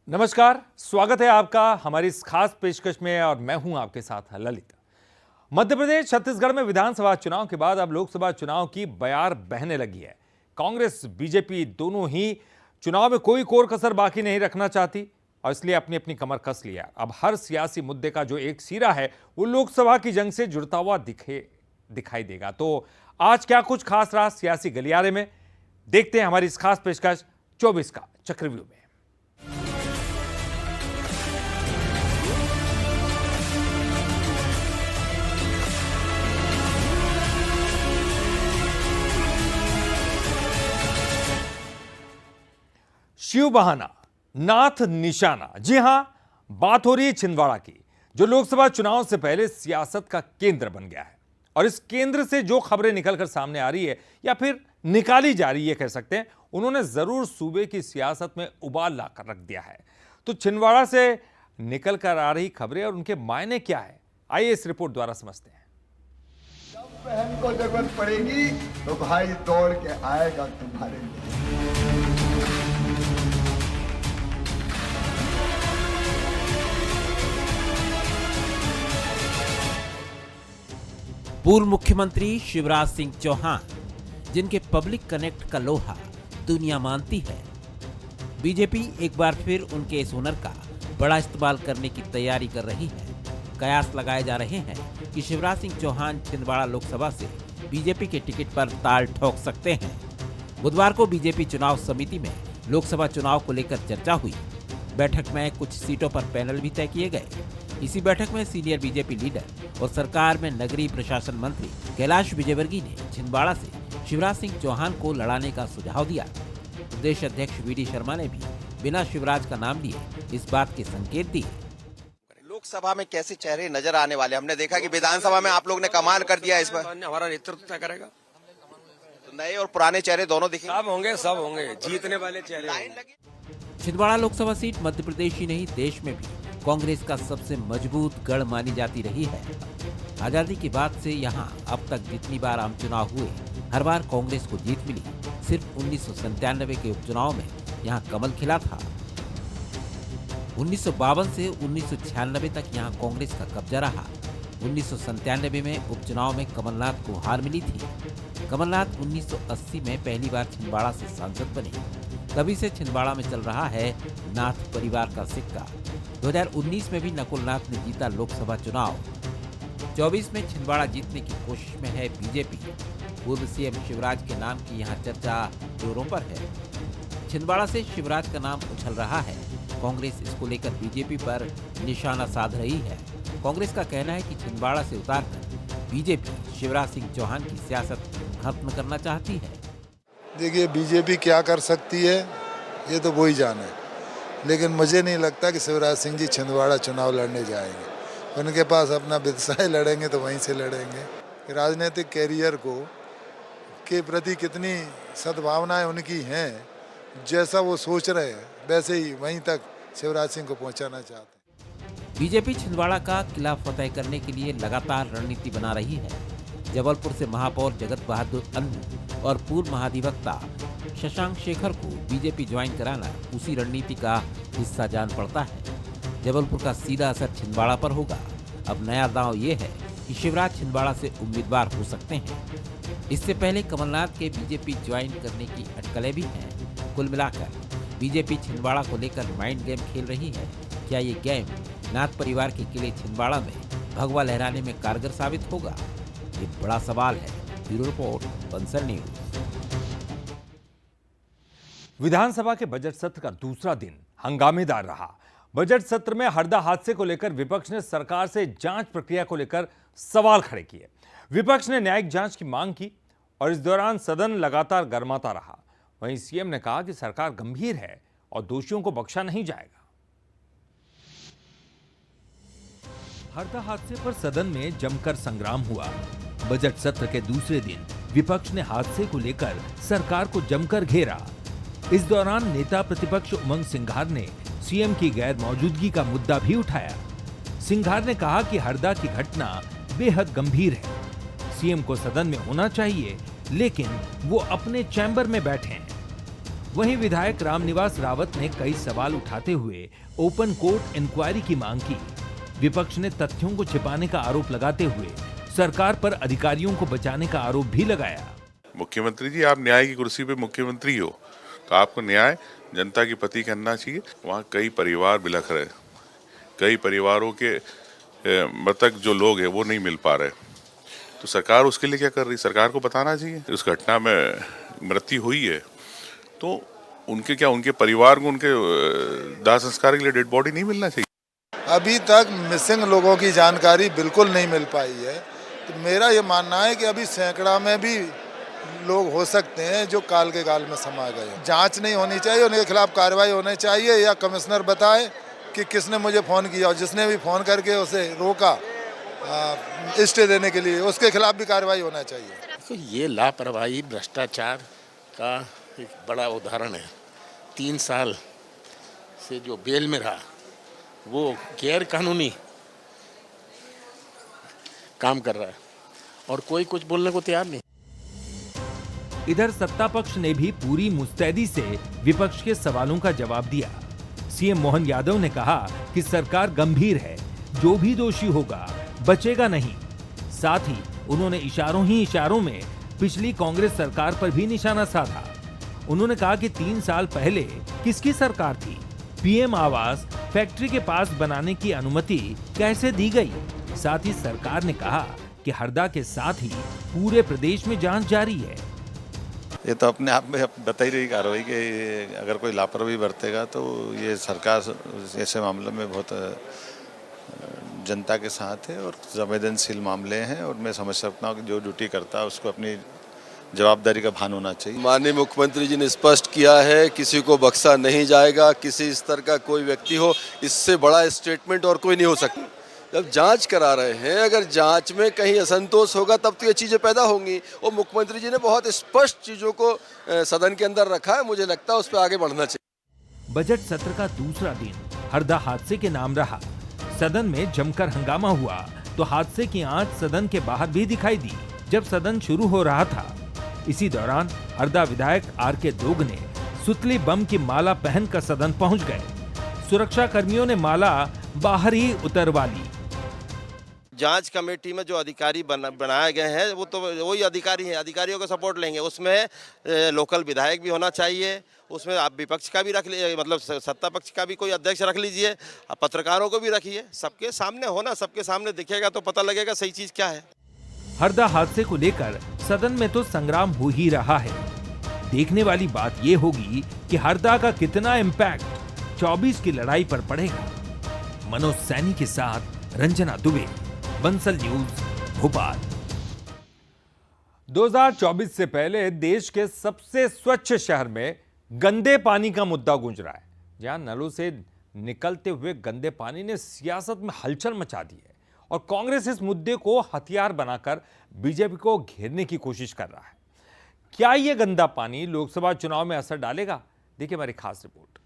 नमस्कार, स्वागत है आपका हमारी इस खास पेशकश में और मैं हूं आपके साथ ललित। मध्य प्रदेश छत्तीसगढ़ में विधानसभा चुनाव के बाद अब लोकसभा चुनाव की बयार बहने लगी है। कांग्रेस बीजेपी दोनों ही चुनाव में कोई कोर कसर बाकी नहीं रखना चाहती और इसलिए अपनी अपनी कमर कस लिया। अब हर सियासी मुद्दे का जो एक सिरा है वो लोकसभा की जंग से जुड़ता हुआ दिखाई देगा। तो आज क्या कुछ खास रहा सियासी गलियारे में, देखते हैं हमारी इस खास पेशकश 24 का चक्रव्यूह में। शिव बहाना, नाथ निशाना। जी हां, बात हो रही है छिंदवाड़ा की, जो लोकसभा चुनाव से पहले सियासत का केंद्र बन गया है। और इस केंद्र से जो खबरें निकलकर सामने आ रही है या फिर निकाली जा रही है, कह सकते हैं, उन्होंने जरूर सूबे की सियासत में उबाल लाकर रख दिया है। तो छिंदवाड़ा से निकलकर आ रही खबरें और उनके मायने क्या है, आइए इस रिपोर्ट द्वारा समझते हैं। जब बहन को जरूरत पड़ेगी तो भाई दौड़ के आएगा तुम्हारे लिए। पूर्व मुख्यमंत्री शिवराज सिंह चौहान, जिनके पब्लिक कनेक्ट का लोहा दुनिया मानती है, बीजेपी एक बार फिर उनके इस हुनर का बड़ा इस्तेमाल करने की तैयारी कर रही है। कयास लगाए जा रहे हैं कि शिवराज सिंह चौहान छिंदवाड़ा लोकसभा से बीजेपी के टिकट पर ताल ठोक सकते हैं। बुधवार को बीजेपी चुनाव समिति में लोकसभा चुनाव को लेकर चर्चा हुई। बैठक में कुछ सीटों पर पैनल भी तय किए गए। इसी बैठक में सीनियर बीजेपी लीडर और सरकार में नगरीय प्रशासन मंत्री कैलाश विजयवर्गीय ने छिंदवाड़ा से शिवराज सिंह चौहान को लड़ाने का सुझाव दिया। प्रदेश अध्यक्ष वीडी शर्मा ने भी बिना शिवराज का नाम लिए इस बात के संकेत दिए। लोकसभा में कैसे चेहरे नजर आने वाले? हमने देखा कि विधानसभा में आप लोग ने कमाल कर दिया। इस पर हमारा नेतृत्व तय करेगा। तो नए और पुराने चेहरे दोनों दिखेंगे। सब होंगे जीतने वाले चेहरे होंगे। छिंदवाड़ा लोकसभा सीट मध्य प्रदेश ही नहीं देश में भी कांग्रेस का सबसे मजबूत गढ़ मानी जाती रही है। आजादी के बाद से यहां अब तक जितनी बार आम चुनाव हुए, हर बार कांग्रेस को जीत मिली। सिर्फ 1997 के उपचुनाव में यहां कमल खिला था। 1952 से 1996 तक यहां कांग्रेस का कब्जा रहा। 1997 में उपचुनाव में कमलनाथ को हार मिली थी। कमलनाथ 1980 में पहली बार छिंदवाड़ा से सांसद बने। तभी से छिंदवाड़ा में चल रहा है नाथ परिवार का सिक्का। 2019 में भी नकुल नाथ ने जीता लोकसभा चुनाव। 24 में छिंदवाड़ा जीतने की कोशिश में है बीजेपी। पूर्व सीएम शिवराज के नाम की यहां चर्चा जोरों पर है। छिंदवाड़ा से शिवराज का नाम उछल रहा है। कांग्रेस इसको लेकर बीजेपी पर निशाना साध रही है। कांग्रेस का कहना है कि छिंदवाड़ा से उतारकर बीजेपी शिवराज सिंह चौहान की सियासत खत्म करना चाहती है। देखिए, बीजेपी क्या कर सकती है ये तो वो ही जाने, लेकिन मुझे नहीं लगता कि शिवराज सिंह जी छिंदवाड़ा चुनाव लड़ने जाएंगे। उनके पास अपना व्यवसाय लड़ेंगे तो वहीं से लड़ेंगे। राजनीतिक कैरियर को के प्रति कितनी सद्भावनाएं उनकी हैं, जैसा वो सोच रहे हैं वैसे ही वहीं तक शिवराज सिंह को पहुंचाना चाहते हैं। बीजेपी छिंदवाड़ा का किला फतेह करने के लिए लगातार रणनीति बना रही है। जबलपुर से महापौर जगत बहादुर अन्नू और पूर्व महाधिवक्ता शशांक शेखर को बीजेपी ज्वाइन कराना उसी रणनीति का हिस्सा जान पड़ता है। जबलपुर का सीधा असर छिंदवाड़ा पर होगा। अब नया दांव ये है कि शिवराज छिंदवाड़ा से उम्मीदवार हो सकते हैं। इससे पहले कमलनाथ के बीजेपी ज्वाइन करने की अटकलें भी हैं। कुल मिलाकर बीजेपी छिंदवाड़ा को लेकर माइंड गेम खेल रही है। क्या ये गेम नाथ परिवार के किले छिंदवाड़ा में भगवा लहराने में कारगर साबित होगा? ये बड़ा सवाल है। Bureau report, Bansal news. विधानसभा के बजट सत्र का दूसरा दिन हंगामेदार रहा। बजट सत्र में हरदा हादसे को लेकर विपक्ष ने सरकार से जांच प्रक्रिया को लेकर सवाल खड़े किए। विपक्ष ने न्यायिक जांच की मांग की और इस दौरान सदन लगातार गर्माता रहा। वहीं सीएम ने कहा कि सरकार गंभीर है और दोषियों को बख्शा नहीं जाएगा। हरदा हादसे पर सदन में जमकर संग्राम हुआ। बजट सत्र के दूसरे दिन विपक्ष ने हादसे को लेकर सरकार को जमकर घेरा। इस दौरान नेता प्रतिपक्ष उमंग सिंघार ने सीएम की गैर मौजूदगी का मुद्दा भी उठाया। सिंघार ने कहा कि हरदा की घटना बेहद गंभीर है। सीएम को सदन में होना चाहिए, लेकिन वो अपने चैम्बर में बैठे हैं। वहीं विधायक रामनिवास रावत ने कई सवाल उठाते हुए ओपन कोर्ट इंक्वायरी की मांग की। विपक्ष ने तथ्यों को छिपाने का आरोप लगाते हुए सरकार पर अधिकारियों को बचाने का आरोप भी लगाया। मुख्यमंत्री जी, आप न्याय की कुर्सी पे मुख्यमंत्री हो, तो आपको न्याय जनता की पति करना चाहिए। वहाँ कई परिवार बिलख रहे, कई परिवारों के मृतक जो लोग हैं वो नहीं मिल पा रहे, तो सरकार उसके लिए क्या कर रही? सरकार को बताना चाहिए। उस घटना में मृत्यु हुई है तो उनके परिवार को उनके दाह संस्कार के लिए डेड बॉडी नहीं मिलना चाहिए? अभी तक मिसिंग लोगों की जानकारी बिल्कुल नहीं मिल पाई है। तो मेरा ये मानना है कि अभी सैकड़ा में भी लोग हो सकते हैं जो काल के गाल में समा गए। जांच नहीं होनी चाहिए, उनके खिलाफ कार्रवाई होनी चाहिए, या कमिश्नर बताए कि किसने मुझे फ़ोन किया और जिसने भी फ़ोन करके उसे रोका स्टे देने के लिए, उसके खिलाफ भी कार्रवाई होना चाहिए। तो ये लापरवाही भ्रष्टाचार का एक बड़ा उदाहरण है। 3 साल से जो बेल में रहा वो गैर कानूनी काम कर रहा है और कोई कुछ बोलने को तैयार नहीं। इधर सत्ता पक्ष ने भी पूरी मुस्तैदी से विपक्ष के सवालों का जवाब दिया। सीएम मोहन यादव ने कहा कि सरकार गंभीर है, जो भी दोषी होगा बचेगा नहीं। साथ ही उन्होंने इशारों ही इशारों में पिछली कांग्रेस सरकार पर भी निशाना साधा। उन्होंने कहा कि 3 साल पहले किसकी सरकार थी? पीएम आवास फैक्ट्री के पास बनाने की अनुमति कैसे दी गई? साथ ही सरकार ने कहा कि हरदा के साथ ही पूरे प्रदेश में जांच जारी है। ये तो अपने आप में बता ही रही कार्रवाई कि अगर कोई लापरवाही बरतेगा तो ये सरकार ऐसे मामलों में बहुत जनता के साथ है और संवेदनशील मामले हैं, और मैं समझ सकता हूँ कि जो ड्यूटी करता है उसको अपनी जवाबदारी का भान होना चाहिए। माननीय मुख्यमंत्री जी ने स्पष्ट किया है, किसी को बख्शा नहीं जाएगा। किसी स्तर का कोई व्यक्ति हो, इससे बड़ा स्टेटमेंट और कोई नहीं हो सकता। जब जांच करा रहे हैं, अगर जांच में कहीं असंतोष होगा तब तो ये चीज़ें पैदा होंगी। और मुख्यमंत्री जी ने बहुत स्पष्ट चीज़ों को सदन के अंदर रखा है, मुझे लगता है उस पर आगे बढ़ना चाहिए। बजट सत्र का दूसरा दिन हरदा हादसे के नाम रहा। सदन में जमकर हंगामा हुआ तो हादसे की आंच सदन के बाहर भी दिखाई दी जब सदन शुरू हो रहा था। इसी दौरान हरदा विधायक आर.के. दोग ने सुतली बम की माला पहनकर सदन पहुंच गए। सुरक्षा कर्मियों ने माला बाहर ही उतरवा ली। जांच कमेटी में जो अधिकारी बनाए गए हैं वो तो वही अधिकारी हैं, अधिकारियों का सपोर्ट लेंगे। उसमें लोकल विधायक भी होना चाहिए, उसमें आप विपक्ष का भी रख लीजिए, मतलब सत्ता पक्ष का भी कोई अध्यक्ष रख लीजिए, आप पत्रकारों को भी रखिए। सबके सामने होना, सबके सामने दिखेगा तो पता लगेगा सही चीज़ क्या है। हरदा हादसे को लेकर सदन में तो संग्राम हो ही रहा है। देखने वाली बात ये होगी कि हरदा का कितना इम्पैक्ट 24 की लड़ाई पर पड़ेगा। मनोज सैनी के साथ रंजना दुबे, बंसल न्यूज, भोपाल। 2024 से पहले देश के सबसे स्वच्छ शहर में गंदे पानी का मुद्दा गूंज रहा है, जहां नलों से निकलते हुए गंदे पानी ने सियासत में हलचल मचा दी है और कांग्रेस इस मुद्दे को हथियार बनाकर बीजेपी को घेरने की कोशिश कर रहा है। क्या यह गंदा पानी लोकसभा चुनाव में असर डालेगा? देखिए हमारी खास रिपोर्ट।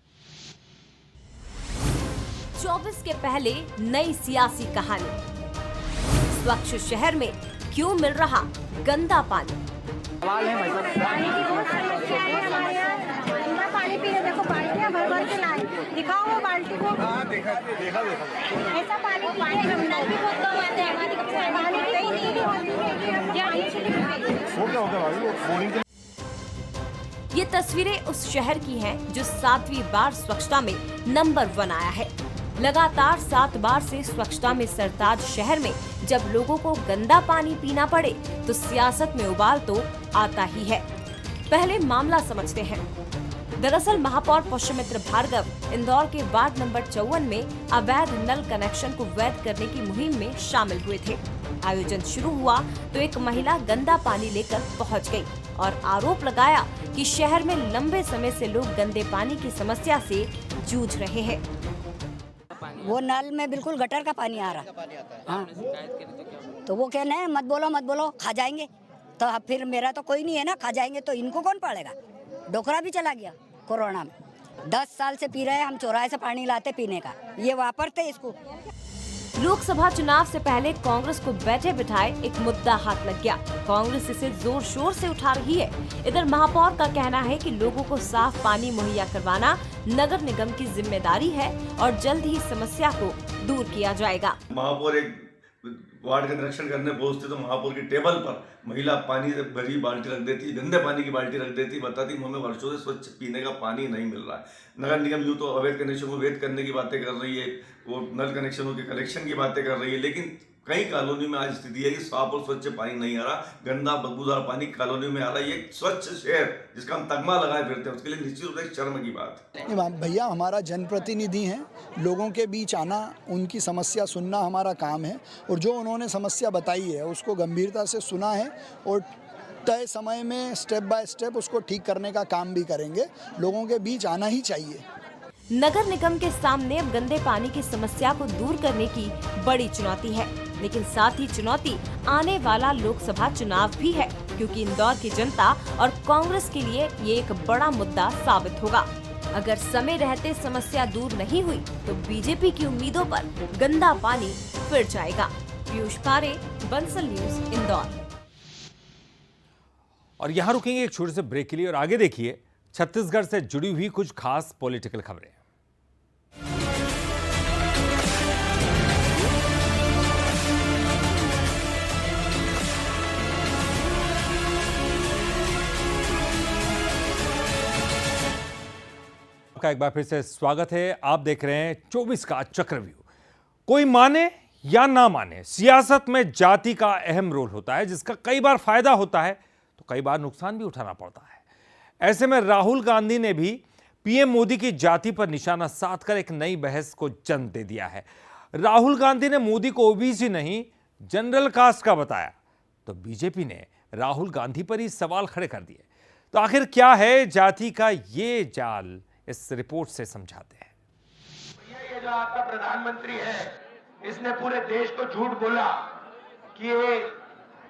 24 के पहले नई सियासी कहानी। स्वच्छ शहर में क्यों मिल रहा गंदा पानी? पानी पी रहे, देखो बाल्टियां भर भर के लाए, दिखाओ वो बाल्टी को। देखा ऐसा पानी हम नल भी बहुत कम आते हैं, हमारी पानी कहीं नहीं। ये तस्वीरें उस शहर की हैं जो 7वीं बार स्वच्छता में नंबर 1 आया है। लगातार 7 बार से स्वच्छता में सरताज शहर में जब लोगों को गंदा पानी पीना पड़े तो सियासत में उबाल तो आता ही है। पहले मामला समझते हैं। दरअसल महापौर पुष्यमित्र भार्गव इंदौर के वार्ड नंबर 54 में अवैध नल कनेक्शन को वैध करने की मुहिम में शामिल हुए थे। आयोजन शुरू हुआ तो एक महिला गंदा पानी लेकर पहुंच गई और आरोप लगाया कि शहर में लंबे समय से लोग गंदे पानी की समस्या से जूझ रहे हैं। वो नल में बिल्कुल गटर का पानी आ रहा। हाँ। तो वो कहना है मत बोलो खा जाएंगे। तो अब फिर मेरा तो कोई नहीं है ना, खा जाएंगे तो इनको कौन पालेगा। डोकरा भी चला गया कोरोना में। 10 साल से पी रहे हैं हम, चौराहे से पानी लाते पीने का, ये वापरते इसको। लोकसभा चुनाव से पहले कांग्रेस को बैठे बिठाए एक मुद्दा हाथ लग गया। कांग्रेस इसे जोर शोर से उठा रही है। इधर महापौर का कहना है कि लोगों को साफ पानी मुहैया करवाना नगर निगम की जिम्मेदारी है और जल्द ही समस्या को दूर किया जाएगा। महापौर एक वार्ड का निरीक्षण करने पहुंचते तो महापौर की टेबल पर महिला पानी से भरी बाल्टी रख देती, गंदे पानी की बाल्टी रख देती, बताती हमें वर्षों से स्वच्छ पीने का पानी नहीं मिल रहा है। नगर निगम यूँ तो अवैध कनेक्शन को वैध करने की बातें कर रही है, वो नल कनेक्शनों के कलेक्शन की बातें कर रही है, लेकिन कई कॉलोनी में आज स्थिति है कि साफ और स्वच्छ पानी नहीं आ रहा, गंदा बदबूदार पानी कॉलोनी में आ रहा है। ये स्वच्छ शहर जिसका हम तगमा लगाए फिरते हैं, उसके लिए निश्चित रूप से शर्म की बात है। भैया हमारा जनप्रतिनिधि हैं, लोगों के बीच आना, उनकी समस्या सुनना हमारा काम है और जो उन्होंने समस्या बताई है उसको गंभीरता से सुना है और तय समय में स्टेप बाय स्टेप उसको ठीक करने का काम भी करेंगे। लोगों के बीच आना ही चाहिए। नगर निगम के सामने अब गंदे पानी की समस्या को दूर करने की बड़ी चुनौती है, लेकिन साथ ही चुनौती आने वाला लोकसभा चुनाव भी है, क्योंकि इंदौर की जनता और कांग्रेस के लिए ये एक बड़ा मुद्दा साबित होगा। अगर समय रहते समस्या दूर नहीं हुई तो बीजेपी की उम्मीदों पर गंदा पानी फिर जाएगा। पीयूष पारे, बंसल न्यूज, इंदौर। और यहाँ रुकेंगे एक छोटे से ब्रेक के लिए और आगे देखिए छत्तीसगढ़ से जुड़ी हुई कुछ खास पॉलिटिकल खबरें। आपका एक बार फिर से स्वागत है। आप देख रहे हैं 24 का चक्रव्यूह। कोई माने या ना माने, सियासत में जाति का अहम रोल होता है, जिसका कई बार फायदा होता है तो कई बार नुकसान भी उठाना पड़ता है। ऐसे में राहुल गांधी ने भी पीएम मोदी की जाति पर निशाना साधकर एक नई बहस को जन्म दे दिया है। राहुल गांधी ने मोदी को ओबीसी नहीं जनरल कास्ट का बताया तो बीजेपी ने राहुल गांधी पर ही सवाल खड़े कर दिए। तो आखिर क्या है जाति का ये जाल, इस रिपोर्ट से समझाते हैं। ये जो आपका प्रधानमंत्री है, इसने पूरे देश को झूठ बोला कि ये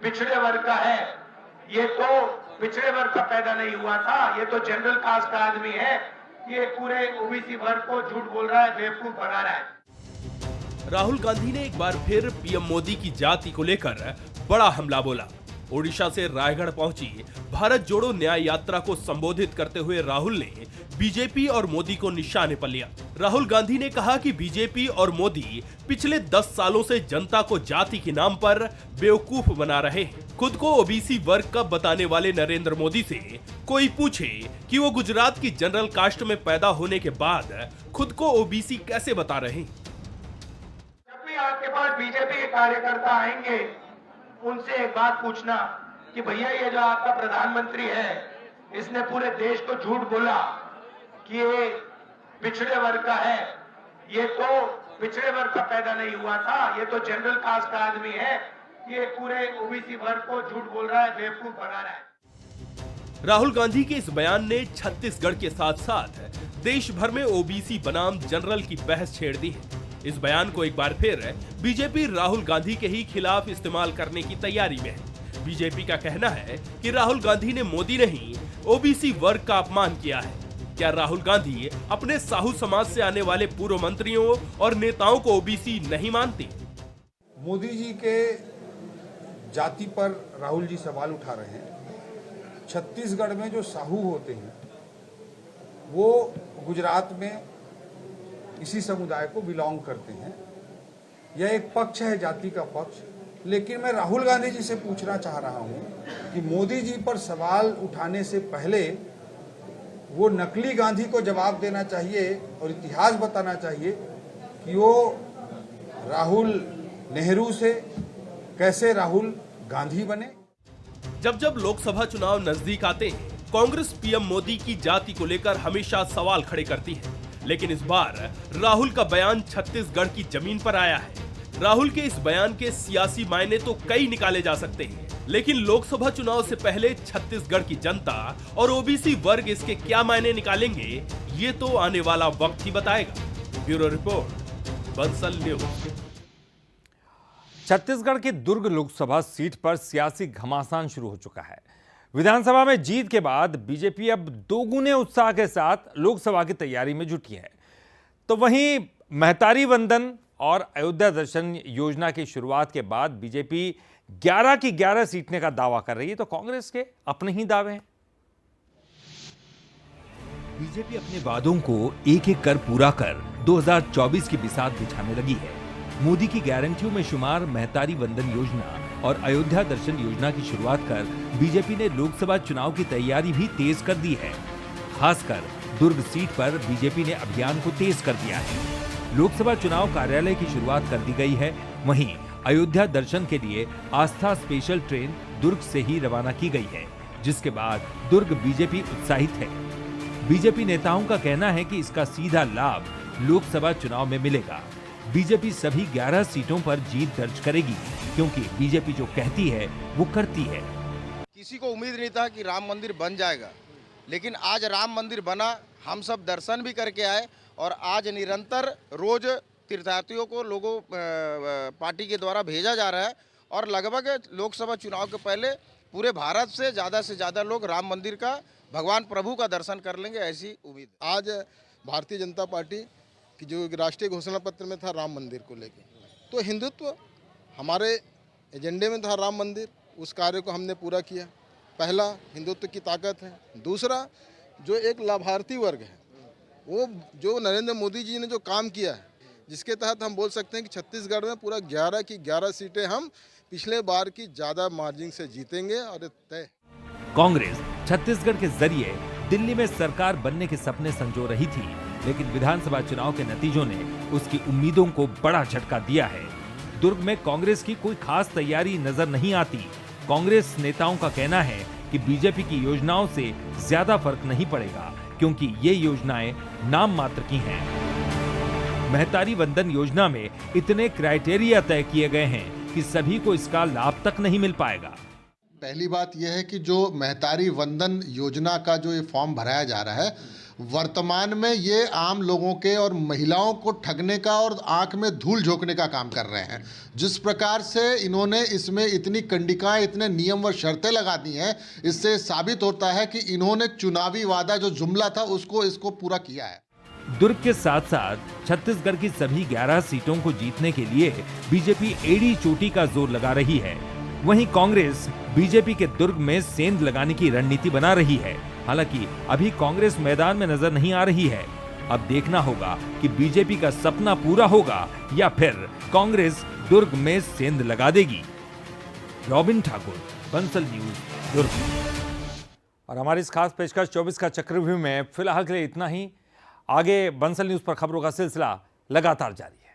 पिछड़े वर्ग का है। ये तो पिछड़े वर्ग का पैदा नहीं हुआ था, ये तो जनरल कास्ट का आदमी है। ये पूरे ओबीसी वर्ग को झूठ बोल रहा है, बेवकूफ बना रहा है। राहुल गांधी ने एक बार फिर पीएम मोदी की जाति को लेकर बड़ा हमला बोला। ओडिशा से रायगढ़ पहुंची भारत जोड़ो न्याय यात्रा को संबोधित करते हुए राहुल ने बीजेपी और मोदी को निशाने पर लिया। राहुल गांधी ने कहा कि बीजेपी और मोदी पिछले 10 सालों से जनता को जाति के नाम पर बेवकूफ बना रहे हैं। खुद को ओबीसी वर्ग का बताने वाले नरेंद्र मोदी से कोई पूछे कि वो गुजरात की जनरल कास्ट में पैदा होने के बाद खुद को ओबीसी कैसे बता रहे हैं। जब भी आपके पास बीजेपी के कार्यकर्ता आएंगे, उनसे एक बात पूछना कि भैया ये जो आपका प्रधानमंत्री है, इसने पूरे देश को झूठ बोला कि ये पिछड़े वर्ग का है। ये तो पिछड़े वर्ग का पैदा नहीं हुआ था, ये तो जनरल कास्ट का आदमी है। ये पूरे ओबीसी वर्ग को झूठ बोल रहा है, बेवकूफ बना रहा है। राहुल गांधी के इस बयान ने छत्तीसगढ़ के साथ साथ देश भर में ओबीसी बनाम जनरल की बहस छेड़ दी है। इस बयान को एक बार फिर बीजेपी राहुल गांधी के ही खिलाफ इस्तेमाल करने की तैयारी में है। बीजेपी का कहना है कि राहुल गांधी ने मोदी नहीं ओबीसी वर्ग का अपमान किया है। क्या राहुल गांधी अपने साहू समाज से आने वाले पूर्व मंत्रियों और नेताओं को ओबीसी नहीं मानते? मोदी जी के जाति पर राहुल जी सवाल उठा रहे हैं। छत्तीसगढ़ में जो साहू होते हैं वो गुजरात में इसी समुदाय को बिलोंग करते हैं। यह एक पक्ष है, जाति का पक्ष। लेकिन मैं राहुल गांधी जी से पूछना चाह रहा हूं कि मोदी जी पर सवाल उठाने से पहले वो नकली गांधी को जवाब देना चाहिए और इतिहास बताना चाहिए कि वो राहुल नेहरू से कैसे राहुल गांधी बने। जब जब लोकसभा चुनाव नजदीक आते हैं, कांग्रेस पीएम मोदी की जाति को लेकर हमेशा सवाल खड़े करती है। लेकिन इस बार राहुल का बयान छत्तीसगढ़ की जमीन पर आया है। राहुल के इस बयान के सियासी मायने तो कई निकाले जा सकते हैं, लेकिन लोकसभा चुनाव से पहले छत्तीसगढ़ की जनता और ओबीसी वर्ग इसके क्या मायने निकालेंगे, ये तो आने वाला वक्त ही बताएगा। Bureau report, Bansal news. Chhattisgarh की दुर्ग लोकसभा सीट पर सियासी घमासान शुरू हो चुका है। विधानसभा में जीत के बाद बीजेपी अब दोगुने उत्साह के साथ लोकसभा की तैयारी में जुटी है। तो वहीं महतारी वंदन और अयोध्या दर्शन योजना की शुरुआत के बाद बीजेपी 11 की 11 सीटने का दावा कर रही है, तो कांग्रेस के अपने ही दावे हैं। बीजेपी अपने वादों को एक एक कर पूरा कर 2024 की बिसात बिछाने लगी है। मोदी की गारंटियों में शुमार महतारी वंदन योजना और अयोध्या दर्शन योजना की शुरुआत कर बीजेपी ने लोकसभा चुनाव की तैयारी भी तेज कर दी है। खासकर दुर्ग सीट पर बीजेपी ने अभियान को तेज कर दिया है। लोकसभा चुनाव कार्यालय की शुरुआत कर दी गई है। वहीं अयोध्या दर्शन के लिए आस्था स्पेशल ट्रेन दुर्ग से ही रवाना की गई है, जिसके बाद दुर्ग बीजेपी उत्साहित है। बीजेपी नेताओं का कहना है कि इसका सीधा लाभ लोकसभा चुनाव में मिलेगा। बीजेपी सभी 11 सीटों पर जीत दर्ज करेगी, क्योंकि बीजेपी जो कहती है वो करती है। किसी को उम्मीद नहीं था कि राम मंदिर बन जाएगा, लेकिन आज राम मंदिर बना। हम सब दर्शन भी करके आए और आज निरंतर रोज तीर्थयात्रियों को लोगों पार्टी के द्वारा भेजा जा रहा है और लगभग लोकसभा चुनाव के पहले पूरे भारत से ज़्यादा लोग राम मंदिर का, भगवान प्रभु का दर्शन कर लेंगे, ऐसी उम्मीद। आज भारतीय जनता पार्टी की जो राष्ट्रीय घोषणा पत्र में था राम मंदिर को लेकर, तो हिंदुत्व हमारे एजेंडे में था राम मंदिर, उस कार्य को हमने पूरा किया। पहला, हिंदुत्व की ताकत है। दूसरा, जो एक लाभार्थी वर्ग है, वो जो नरेंद्र मोदी जी ने जो काम किया है, जिसके तहत हम बोल सकते हैं कि छत्तीसगढ़ में पूरा 11 की 11 सीटें हम पिछले बार की ज़्यादा मार्जिन से जीतेंगे और तय। कांग्रेस छत्तीसगढ़ के जरिए दिल्ली में सरकार बनने के सपने संजो रही थी, लेकिन विधानसभा चुनाव के नतीजों ने उसकी उम्मीदों को बड़ा झटका दिया है। दुर्ग में कांग्रेस की कोई खास तैयारी नजर नहीं आती। कांग्रेस नेताओं का कहना है कि बीजेपी की योजनाओं से ज्यादा फर्क नहीं पड़ेगा, क्योंकि ये योजनाएं नाम मात्र की हैं। महतारी वंदन योजना में इतने क्राइटेरिया तय किए गए हैं कि सभी को इसका लाभ तक नहीं मिल पाएगा। पहली बात यह है कि जो महतारी वंदन योजना का जो ये फॉर्म भराया जा रहा है, वर्तमान में ये आम लोगों के और महिलाओं को ठगने का और आंख में धूल झोंकने का काम कर रहे हैं। जिस प्रकार से इन्होंने इसमें इतनी कंडिकाएं, इतने नियम व शर्तें लगा दी हैं, इससे साबित होता है कि इन्होंने चुनावी वादा जो जुमला था इसको पूरा किया है। दुर्ग के साथ साथ छत्तीसगढ़ की सभी 11 सीटों को जीतने के लिए बीजेपी एड़ी चोटी का जोर लगा रही है। वहीं कांग्रेस बीजेपी के दुर्ग में सेंध लगाने की रणनीति बना रही है। हालांकि अभी कांग्रेस मैदान में नजर नहीं आ रही है। अब देखना होगा कि बीजेपी का सपना पूरा होगा या फिर कांग्रेस दुर्ग में सेंध लगा देगी। रॉबिन ठाकुर, बंसल न्यूज, दुर्ग। और हमारी इस खास पेशकश 24 का चक्रव्यूह में फिलहाल के लिए इतना ही। आगे बंसल न्यूज पर खबरों का सिलसिला लगातार जारी है।